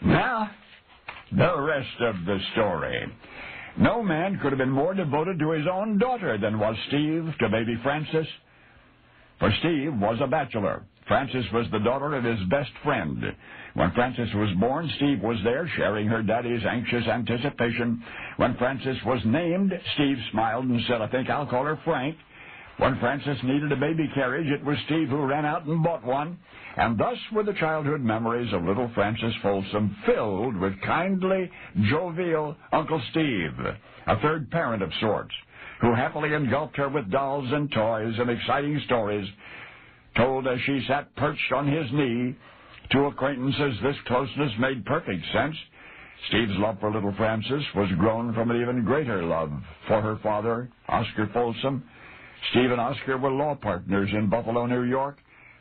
Now, the rest of the story. No man could have been more devoted to his own daughter than was Steve to baby Frances. For Steve was a bachelor. Frances was the daughter of his best friend. When Frances was born, Steve was there, sharing her daddy's anxious anticipation. When Frances was named, Steve smiled and said, "I think I'll call her Frank." When Frances needed a baby carriage, it was Steve who ran out and bought one. And thus were the childhood memories of little Frances Folsom filled with kindly, jovial Uncle Steve, a third parent of sorts, who happily engulfed her with dolls and toys and exciting stories, told as she sat perched on his knee. To acquaintances, this closeness made perfect sense. Steve's love for little Frances was grown from an even greater love for her father, Oscar Folsom. Steve and Oscar were law partners in Buffalo, New York,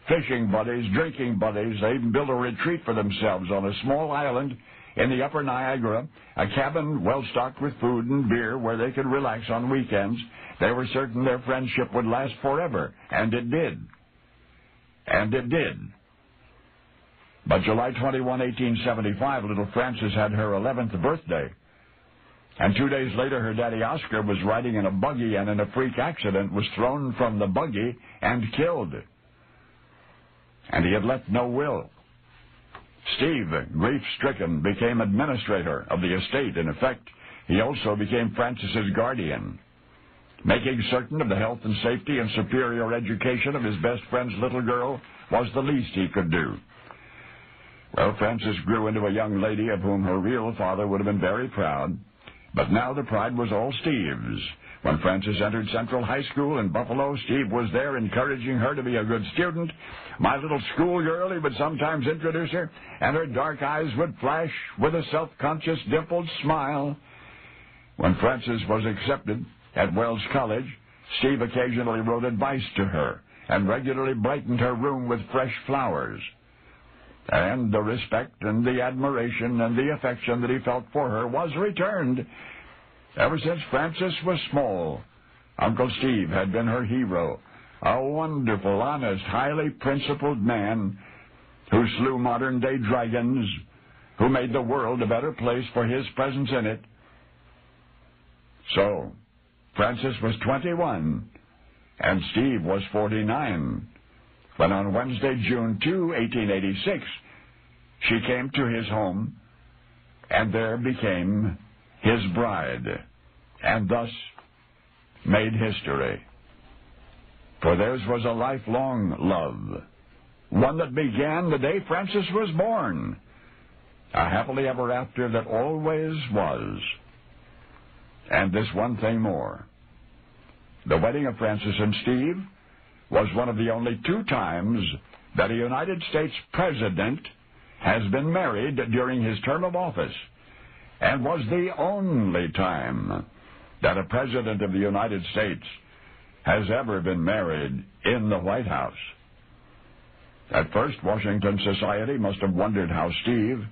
fishing buddies, drinking buddies. They even built a retreat for themselves on a small island in the upper Niagara, a cabin well-stocked with food and beer where they could relax on weekends. They were certain their friendship would last forever, and it did. And it did. But July 21, 1875, little Frances had her 11th birthday. And 2 days later, her daddy Oscar was riding in a buggy and in a freak accident was thrown from the buggy and killed. And he had left no will. Steve, grief-stricken, became administrator of the estate. In effect, he also became Frances's guardian, making certain of the health and safety and superior education of his best friend's little girl was the least he could do. Well, Frances grew into a young lady of whom her real father would have been very proud. But now the pride was all Steve's. When Frances entered Central High School in Buffalo, Steve was there encouraging her to be a good student. My little schoolgirl, he would sometimes introduce her, and her dark eyes would flash with a self-conscious, dimpled smile. When Frances was accepted at Wells College, Steve occasionally wrote advice to her and regularly brightened her room with fresh flowers. And the respect and the admiration and the affection that he felt for her was returned. Ever since Frances was small, Uncle Steve had been her hero, a wonderful, honest, highly principled man who slew modern-day dragons, who made the world a better place for his presence in it. So, Frances was 21, and Steve was 49. When on Wednesday, June 2, 1886, she came to his home and there became his bride, and thus made history. For theirs was a lifelong love, one that began the day Frances was born, a happily ever after that always was. And this one thing more. The wedding of Frances and Steve was one of the only 2 times that a United States president has been married during his term of office, and was the only time that a president of the United States has ever been married in the White House. At first, Washington society must have wondered how Steve,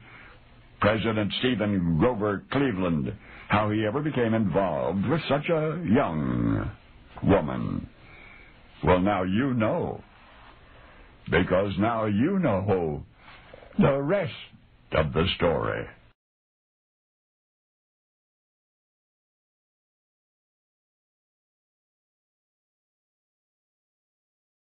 President Stephen Grover Cleveland, how he ever became involved with such a young woman. Well, now you know, because now you know the rest of the story.